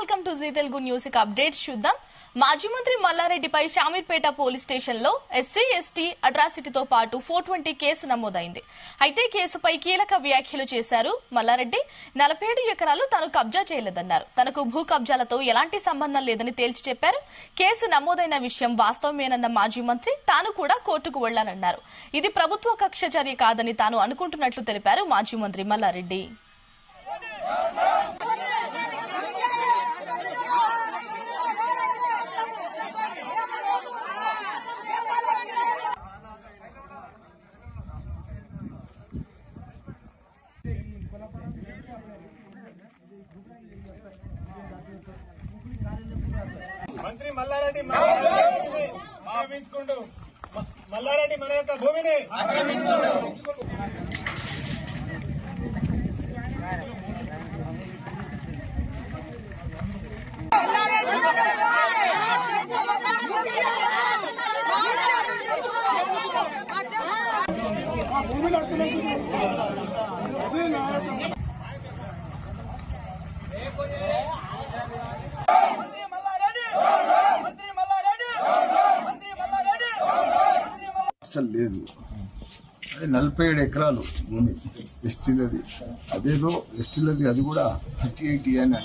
Welcome to Zee Telugu news updates చూద్దాం. మాజీ మంత్రి మల్లారెడ్డిపై షామీర్పేట పోలీస్ స్టేషన్ లో ఎస్సీ ఎస్టీ అట్రాసిటీతో పాటు 420 కేసు నమోదైంది. అయితే కేసుపై కీలక వ్యాఖ్యలు చేశారు మల్లారెడ్డి. 47 ఎకరాలు తాను కబ్జా చేయలేదన్నారు. తనకు భూ కబ్జాలతో ఎలాంటి సంబంధం లేదని తేల్చి చెప్పారు. కేసు నమోదైన విషయం వాస్తవమేనన్న మాజీ మంత్రి తాను కూడా కోర్టుకు వెళ్లానన్నారు. ఇది ప్రభుత్వ కక్ష చర్య కాదని తాను అనుకుంటున్నట్లు తెలిపారు మాజీ మంత్రి మల్లారెడ్డి. మంత్రి మల్లారెడ్డి ఆక్రమించుకుంటూ మల్లారెడ్డి మన యొక్క భూమిని ఆక్రమించుకుంటూ అసలు లేదు. అది 47 ఎకరాలు భూమి ఎస్టీలది. అదేదో ఎస్టీలది, అది కూడా 38 అని.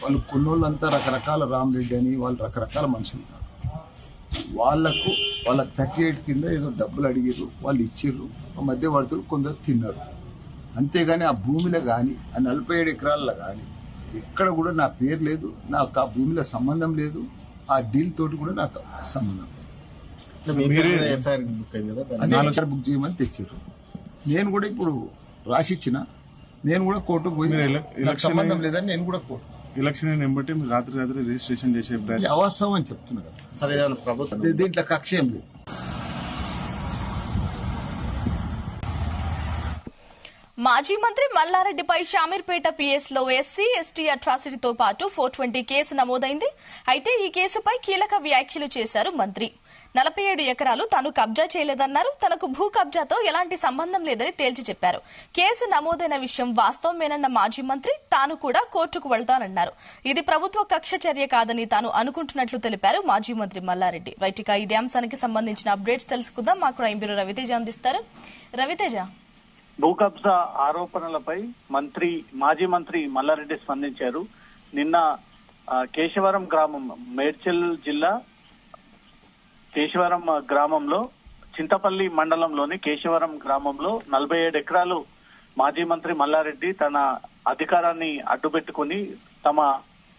వాళ్ళు కొన్నోళ్ళంతా రకరకాల రామరెడ్డి అని వాళ్ళు రకరకాల మనుషులు. వాళ్ళకు 38 కింద ఏదో డబ్బులు అడిగారు, వాళ్ళు ఇచ్చారు. ఆ మధ్య పడుతూ కొందరు తిన్నారు. అంతేగాని ఆ భూమిలో కానీ ఆ 47 ఎకరాల్లో కానీ ఎక్కడ కూడా నా పేరు లేదు, నాకు ఆ భూమిలో సంబంధం లేదు. ఆ డీల్ తోటి కూడా నాకు సంబంధం లేదు. బుక్ చేయమని తెచ్చారు. నేను కూడా ఇప్పుడు రాసిచ్చిన, నేను కూడా కోర్టుకు పోయి సంబంధం లేదని నేను కూడా కోర్టు ఎలక్షన్ బట్టి రాత్రి రిజిస్ట్రేషన్ చేసే అవాస్తవం అని చెప్తున్నా కదా. సరే, ప్రభుత్వం దీంట్లో కక్ష ఏం లేదు. మాజీ మంత్రి మల్లారెడ్డిపై షామీర్పేట పిఎస్ లో ఎస్సీ ఎస్టీ అట్రాసిటీతో పాటు 420 కేసు నమోదైంది. అయితే ఈ కేసుపై కీలక వ్యాఖ్యలు చేశారు మంత్రి. 47 ఎకరాలు తాను కబ్జా చేయలేదన్నారు. తనకు భూ కబ్జాతో ఎలాంటి సంబంధం లేదని తేల్చి చెప్పారు. కేసు నమోదైన విషయం వాస్తవమేనన్న మాజీ మంత్రి తాను కూడా కోర్టుకు వెళ్తానన్నారు. ఇది ప్రభుత్వ కక్ష చర్య కాదని తాను అనుకుంటున్నట్లు తెలిపారు మాజీ మంత్రి మల్లారెడ్డి. రైట్గా ఇదే అంశానికి సంబంధించిన అప్డేట్స్ తెలుసుకుందాం. మా క్రైమ్ బ్యూరో రవితేజ అందిస్తారు. రవితేజ, భూ కబ్జా ఆరోపణలపై మాజీ మంత్రి మల్లారెడ్డి స్పందించారు. నిన్న కేశవరం గ్రామం, మేడ్చల్ జిల్లా కేశవరం గ్రామంలో, చింతపల్లి మండలంలోని కేశవరం గ్రామంలో 47 ఎకరాలు మాజీ మంత్రి మల్లారెడ్డి తన అధికారాన్ని అడ్డుపెట్టుకుని తమ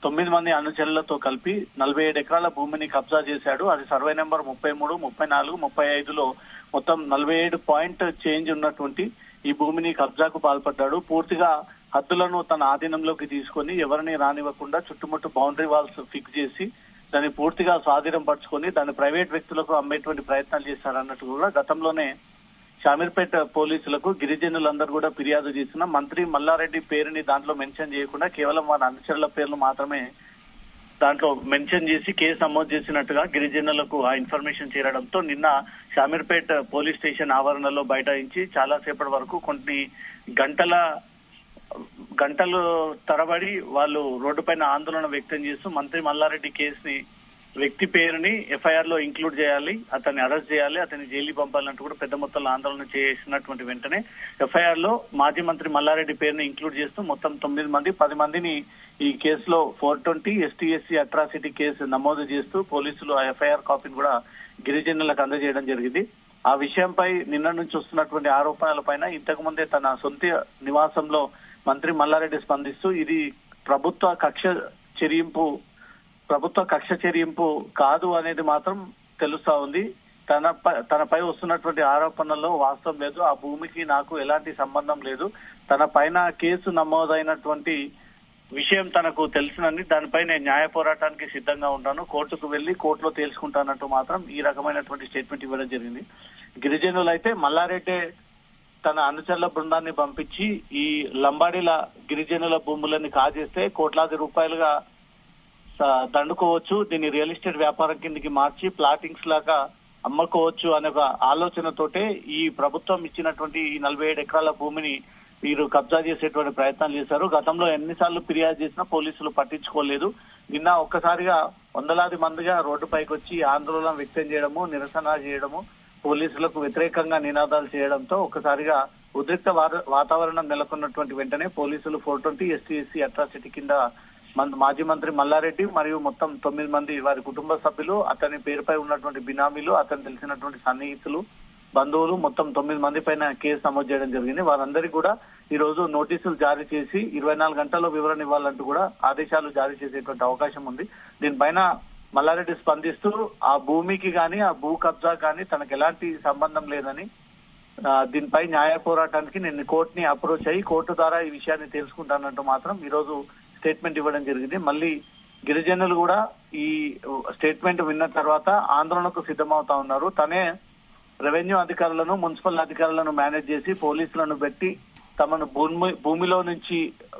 9 మంది అనుచరులతో కలిపి 47 ఎకరాల భూమిని కబ్జా చేశాడు. అది సర్వే నెంబర్ 33, 34, 35లో మొత్తం 47 పాయింట్ చేంజ్ ఉన్నటువంటి ఈ భూమిని కబ్జాకు పాల్పడ్డాడు. పూర్తిగా హద్దులను తన ఆధీనంలోకి తీసుకొని ఎవరిని రానివ్వకుండా చుట్టుముట్టు బౌండరీ వాల్స్ ఫిక్స్ చేసి దాన్ని పూర్తిగా స్వాధీనం పరుచుకొని దాన్ని ప్రైవేట్ వ్యక్తులకు అమ్మేటువంటి ప్రయత్నాలు చేశారన్నట్టు కూడా గతంలోనే షామీర్పేట పోలీసులకు గిరిజనులందరూ కూడా ఫిర్యాదు చేసిన మంత్రి మల్లారెడ్డి పేరుని దాంట్లో మెన్షన్ చేయకుండా కేవలం వారి అనుచరుల పేర్లు మాత్రమే దాంట్లో మెన్షన్ చేసి కేసు నమోదు చేసినట్టుగా గిరిజనులకు ఆ ఇన్ఫర్మేషన్ చేరడంతో నిన్న షామీర్పేట పోలీస్ స్టేషన్ ఆవరణలో బైఠాయించి చాలా సేపటి వరకు కొన్ని గంటలు తరబడి వాళ్ళు రోడ్డుపైన ఆందోళన వ్యక్తం చేస్తూ మంత్రి మల్లారెడ్డి కేసుని వ్యక్తి పేరుని ఎఫ్ఐఆర్ లో ఇంక్లూడ్ చేయాలి, అతన్ని అరెస్ట్ చేయాలి, అతన్ని జైలు పంపాలంటూ కూడా పెద్ద మొత్తంలో ఆందోళన చేసినటువంటి వెంటనే ఎఫ్ఐఆర్ లో మాజీ మంత్రి మల్లారెడ్డి పేరుని ఇంక్లూడ్ చేస్తూ మొత్తం 9 మంది 10 మందిని ఈ కేసులో 420 ఎస్టీ అట్రాసిటీ కేసు నమోదు చేస్తూ పోలీసులు ఆ ఎఫ్ఐఆర్ కాపీని కూడా గిరిజనులకు అందజేయడం జరిగింది. ఆ విషయంపై నిన్న నుంచి వస్తున్నటువంటి ఆరోపణలపైన ఇంతకు ముందే తన సొంత నివాసంలో మంత్రి మల్లారెడ్డి స్పందిస్తూ ఇది ప్రభుత్వ కక్ష చర్యింపు కాదు అనేది మాత్రం తెలుస్తా ఉంది. తనపై వస్తున్నటువంటి ఆరోపణల్లో వాస్తవం లేదు. ఆ భూమికి నాకు ఎలాంటి సంబంధం లేదు. తన పైన కేసు నమోదైనటువంటి విషయం తనకు తెలిసినని దానిపై నేను న్యాయ పోరాటానికి సిద్ధంగా ఉంటాను, కోర్టుకు వెళ్లి కోర్టులో తేల్చుకుంటానంటూ మాత్రం ఈ రకమైనటువంటి స్టేట్మెంట్ ఇవ్వడం జరిగింది. గిరిజనులైతే మల్లారెడ్డి తన అనుచరుల బృందాన్ని పంపించి ఈ లంబాడీల గిరిజనుల భూములని కాజేస్తే కోట్లాది రూపాయలుగా దండుకోవచ్చు, దీన్ని రియల్ ఎస్టేట్ వ్యాపారం కిందకి మార్చి ప్లాటింగ్స్ లాగా అమ్మకోవచ్చు అనే ఒక ఆలోచనతోటే ఈ ప్రభుత్వం ఇచ్చినటువంటి ఈ 47 ఎకరాల భూమిని వీరు కబ్జా చేసేటువంటి ప్రయత్నాలు చేశారు. గతంలో ఎన్నిసార్లు ఫిర్యాదు చేసినా పోలీసులు పట్టించుకోలేదు. నిన్న ఒక్కసారిగా వందలాది మందిగా రోడ్డుపైకి వచ్చి ఆందోళన వ్యక్తం చేయడము, నిరసన చేయడము, పోలీసులకు వ్యతిరేకంగా నినాదాలు చేయడంతో ఒక్కసారిగా ఉద్రిక్త వాతావరణం నెలకొన్నటువంటి వెంటనే పోలీసులు 420 ST/SC అట్రాసిటీ కింద మాజీ మంత్రి మల్లారెడ్డి మరియు మొత్తం 9 మంది వారి కుటుంబ సభ్యులు, అతని పేరుపై ఉన్నటువంటి బినామీలు, అతను తెలిసినటువంటి సన్నిహితులు, బంధువులు మొత్తం 9 మంది పైన కేసు నమోదు చేయడం జరిగింది. వారందరికీ కూడా ఈ రోజు నోటీసులు జారీ చేసి 24 గంటల్లో వివరణ ఇవ్వాలంటూ కూడా ఆదేశాలు జారీ చేసేటువంటి అవకాశం ఉంది. దీనిపైన మల్లారెడ్డి స్పందిస్తూ ఆ భూమికి గాని ఆ భూ కబ్జా కానీ తనకు ఎలాంటి సంబంధం లేదని, దీనిపై న్యాయ పోరాటానికి నేను కోర్టుని అప్రోచ్ అయ్యి కోర్టు ద్వారా ఈ విషయాన్ని తెలుసుకుంటానంటూ మాత్రం ఈ రోజు స్టేట్మెంట్ ఇవ్వడం జరిగింది. మళ్ళీ గిరిజనులు కూడా ఈ స్టేట్మెంట్ విన్న తర్వాత ఆందోళనకు సిద్ధమవుతా ఉన్నారు. తనే రెవెన్యూ అధికారులను, మున్సిపల్ అధికారులను మేనేజ్ చేసి పోలీసులను పెట్టి తమను భూమిలో నుంచి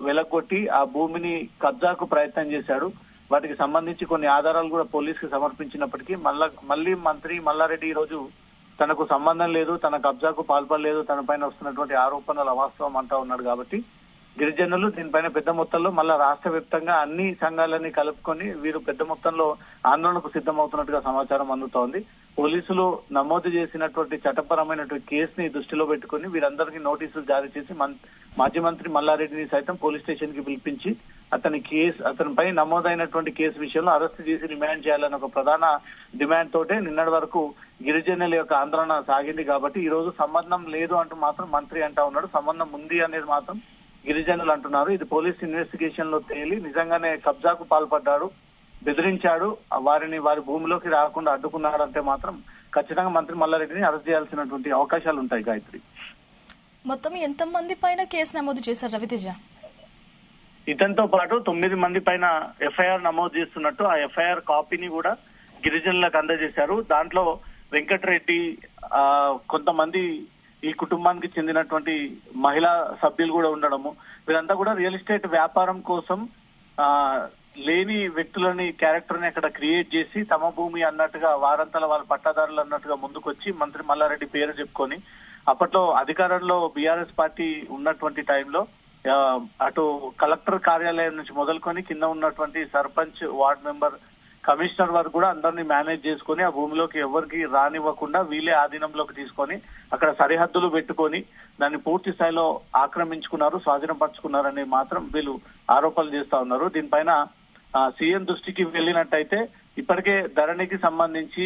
వెలగొట్టి ఆ భూమిని కబ్జాకు ప్రయత్నం చేశాడు. వాటికి సంబంధించి కొన్ని ఆధారాలు కూడా పోలీసుకు సమర్పించినప్పటికీ మళ్ళీ మంత్రి మల్లారెడ్డి ఈ రోజు తనకు సంబంధం లేదు, తన కబ్జాకు పాల్పడలేదు, తన పైన వస్తున్నటువంటి ఆరోపణలు అవాస్తవం అంటా ఉన్నాడు. కాబట్టి గిరిజనులు దీనిపైన పెద్ద మొత్తంలో మళ్ళా రాష్ట్ర వ్యాప్తంగా అన్ని సంఘాలన్నీ కలుపుకొని వీరు పెద్ద మొత్తంలో ఆందోళనకు సిద్ధమవుతున్నట్టుగా సమాచారం అందుతోంది. పోలీసులు నమోదు చేసినటువంటి చట్టపరమైనటువంటి కేసుని దృష్టిలో పెట్టుకుని వీరందరికీ నోటీసులు జారీ చేసి మాజీ మంత్రి మల్లారెడ్డిని సైతం పోలీస్ స్టేషన్ కి పిలిపించి అతనిపై నమోదైనటువంటి కేసు విషయంలో అరెస్ట్ చేసి రిమాండ్ చేయాలని ఒక ప్రధాన డిమాండ్ తోటే నిన్నటి వరకు గిరిజనుల యొక్క ఆందోళన సాగింది. కాబట్టి ఈ రోజు సంబంధం లేదు అంటూ మాత్రం మంత్రి అంటా ఉన్నాడు. సంబంధం ఉంది అనేది మాత్రం గిరిజనులు అంటున్నారు. ఇది పోలీస్ ఇన్వెస్టిగేషన్ లో తేలి నిజంగానే కబ్జాకు పాల్పడ్డాడు, బెదిరించాడు, వారి భూమిలోకి రాకుండా అడ్డుకున్నాడంటే మాత్రం ఖచ్చితంగా మంత్రి మల్లారెడ్డిని అరెస్ట్ చేయాల్సినటువంటి అవకాశాలు ఉంటాయి. గాయత్రి, మొత్తం ఎంతమంది పైన కేసు నమోదు చేశారు రవితేజ? ఇతనితో పాటు 9 మంది పైన ఎఫ్ఐఆర్ నమోదు చేస్తున్నట్టు ఆ ఎఫ్ఐఆర్ కాపీని కూడా గిరిజనులకు అందజేశారు. దాంట్లో వెంకటరెడ్డి, కొంతమంది ఈ కుటుంబానికి చెందినటువంటి మహిళా సభ్యులు కూడా ఉండడము, వీరంతా కూడా రియల్ ఎస్టేట్ వ్యాపారం కోసం లేని వ్యక్తులని క్యారెక్టర్ ని అక్కడ క్రియేట్ చేసి తమ భూమి అన్నట్టుగా వారంతల వాళ్ళ పట్టాదారులు అన్నట్టుగా ముందుకొచ్చి మంత్రి మల్లారెడ్డి పేరు చెప్పుకొని అప్పట్లో అధికారంలో బీఆర్ఎస్ పార్టీ ఉన్నటువంటి టైంలో అటు కలెక్టర్ కార్యాలయం నుంచి మొదలుకొని కింద ఉన్నటువంటి సర్పంచ్, వార్డ్ మెంబర్, కమిషనర్ వరకు కూడా అందరినీ మేనేజ్ చేసుకుని ఆ భూమిలోకి ఎవరికి రానివ్వకుండా వీళ్ళే ఆధీనంలోకి తీసుకొని అక్కడ సరిహద్దులు పెట్టుకొని దాన్ని పూర్తి స్థాయిలో ఆక్రమించుకున్నారు, స్వాధీనపరుచుకున్నారని మాత్రం వీళ్ళు ఆరోపణలు చేస్తా ఉన్నారు. దీనిపైన సీఎం దృష్టికి వెళ్ళినట్టయితే ఇప్పటికే ధరణికి సంబంధించి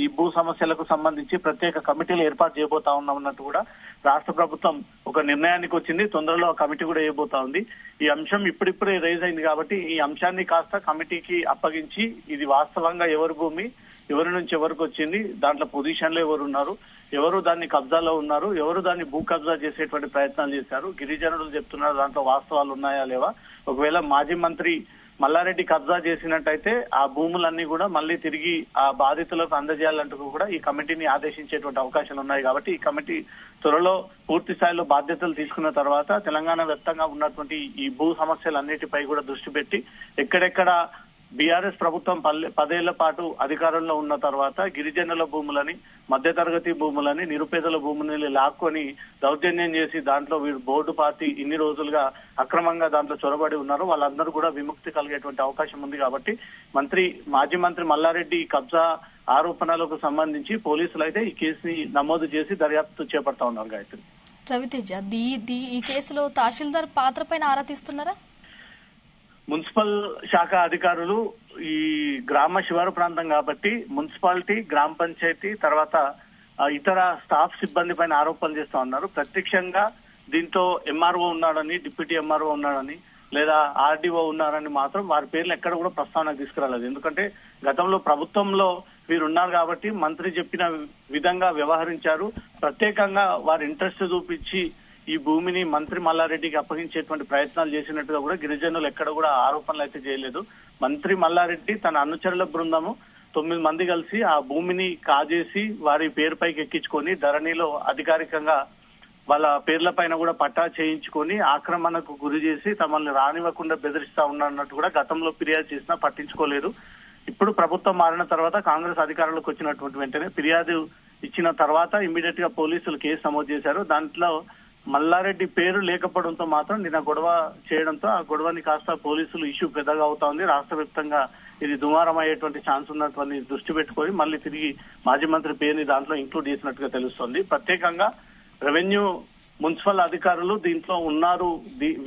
ఈ భూ సమస్యలకు సంబంధించి ప్రత్యేక కమిటీలు ఏర్పాటు చేయబోతా ఉన్నామన్నట్టు కూడా రాష్ట్ర ప్రభుత్వం ఒక నిర్ణయానికి వచ్చింది. తొందరలో ఆ కమిటీ కూడా వేయబోతా ఉంది. ఈ అంశం ఇప్పుడిప్పుడే రైజ్ అయింది కాబట్టి ఈ అంశాన్ని కాస్త కమిటీకి అప్పగించి ఇది వాస్తవంగా ఎవరి భూమి, ఎవరి నుంచి ఎవరికి వచ్చింది, దాంట్లో పొజిషన్లో ఎవరు ఉన్నారు, ఎవరు దాన్ని కబ్జాలో ఉన్నారు, ఎవరు దాన్ని భూ కబ్జా చేసేటువంటి ప్రయత్నాలు చేశారు, గిరిజనులు చెప్తున్నారు దాంట్లో వాస్తవాలు ఉన్నాయా లేవా, ఒకవేళ మాజీ మంత్రి మల్లారెడ్డి కబ్జా చేసినట్టయితే ఆ భూములన్నీ కూడా మళ్ళీ తిరిగి ఆ బాధితులకు అందజేయాలంటూ కూడా ఈ కమిటీని ఆదేశించేటువంటి అవకాశాలు ఉన్నాయి. కాబట్టి ఈ కమిటీ త్వరలో పూర్తి స్థాయిలో బాధ్యతలు తీసుకున్న తర్వాత తెలంగాణ వ్యాప్తంగా ఉన్నటువంటి ఈ భూ సమస్యలన్నిటిపై కూడా దృష్టి పెట్టి ఎక్కడెక్కడ బీఆర్ఎస్ ప్రభుత్వం 10 ఏళ్ల పాటు అధికారంలో ఉన్న తర్వాత గిరిజనుల భూములని, మధ్యతరగతి భూములని, నిరుపేదల భూములని లాక్కొని దౌర్జన్యం చేసి దాంట్లో వీరు బోర్డు పార్టీ ఇన్ని రోజులుగా అక్రమంగా దాంట్లో చొరబడి ఉన్నారు, వాళ్ళందరూ కూడా విముక్తి కలిగేటువంటి అవకాశం ఉంది. కాబట్టి మాజీ మంత్రి మల్లారెడ్డి కబ్జా ఆరోపణలకు సంబంధించి పోలీసులు అయితే ఈ కేసుని నమోదు చేసి దర్యాప్తు చేపడతా ఉన్నారు. గాయత్రి, రవితేజ, ఈ కేసులో తహసీల్దార్ పాత్ర పైన ఆరా తీస్తున్నారా? మున్సిపల్ శాఖ అధికారులు ఈ గ్రామ శివారు ప్రాంతం కాబట్టి మున్సిపాలిటీ, గ్రామ పంచాయతీ తర్వాత ఇతర స్టాఫ్ సిబ్బంది పైన ఆరోపణలు చేస్తా ఉన్నారు. ప్రత్యక్షంగా దీంతో ఎంఆర్ఓ ఉన్నాడని, డిప్యూటీ ఎంఆర్ఓ ఉన్నాడని లేదా ఆర్డీఓ ఉన్నారని మాత్రం వారి పేర్లు ఎక్కడ కూడా ప్రస్తావనకు తీసుకురాలేదు. ఎందుకంటే గతంలో ప్రభుత్వంలో వీరున్నారు కాబట్టి మంత్రి చెప్పిన విధంగా వ్యవహరించారు. ప్రత్యేకంగా వారి ఇంట్రెస్ట్ చూపించి ఈ భూమిని మంత్రి మల్లారెడ్డికి అప్పగించేటువంటి ప్రయత్నాలు చేసినట్టుగా కూడా గిరిజనులు ఎక్కడ కూడా ఆరోపణలు అయితే చేయలేదు. మంత్రి మల్లారెడ్డి తన అనుచరుల బృందము 9 మంది కలిసి ఆ భూమిని కాజేసి వారి పేరుపైకి ఎక్కించుకొని ధరణిలో అధికారికంగా వాళ్ళ పేర్ల పైన కూడా పట్టా చేయించుకొని ఆక్రమణకు గురి చేసి తమల్ని రానివ్వకుండా బెదిరిస్తా ఉన్నట్టు కూడా గతంలో ఫిర్యాదు చేసినా పట్టించుకోలేదు. ఇప్పుడు ప్రభుత్వం మారిన తర్వాత కాంగ్రెస్ అధికారంలోకి వచ్చినటువంటి వెంటనే ఫిర్యాదు ఇచ్చిన తర్వాత ఇమ్మీడియట్ గా పోలీసులు కేసు నమోదు చేశారు. దాంట్లో మల్లారెడ్డి పేరు లేకపోవడంతో మాత్రం నిన్న గొడవ చేయడంతో ఆ గొడవని కాస్త పోలీసులు ఇష్యూ పెద్దగా అవుతా ఉంది. రాష్ట్ర వ్యాప్తంగా ఇది దుమారం అయ్యేటువంటి ఛాన్స్ ఉన్నటువంటి దృష్టి పెట్టుకొని మళ్ళీ తిరిగి మాజీ మంత్రి పేరుని దాంట్లో ఇంక్లూడ్ చేసినట్టుగా తెలుస్తోంది. ప్రత్యేకంగా రెవెన్యూ మున్సిపల్ అధికారులు దీంట్లో ఉన్నారు,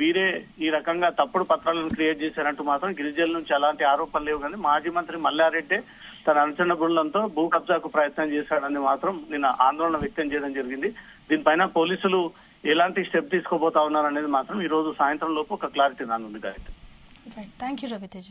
వీరే ఈ రకంగా తప్పుడు పత్రాలను క్రియేట్ చేశారంటూ మాత్రం గిరిజనుల నుంచి అలాంటి ఆరోపణలు లేవు. కానీ మాజీ మంత్రి మల్లారెడ్డి తన అనుచరుల బృందంతో భూ కబ్జాకు ప్రయత్నం చేశాడని మాత్రం నిన్న ఆందోళన వ్యక్తం చేయడం జరిగింది. దీనిపైన పోలీసులు ఎలాంటి స్టెప్ తీసుకోబోతా ఉన్నారనేది మాత్రం ఈ రోజు సాయంత్రం లోపు ఒక క్లారిటీ రానుంది. Thank you Raviteja.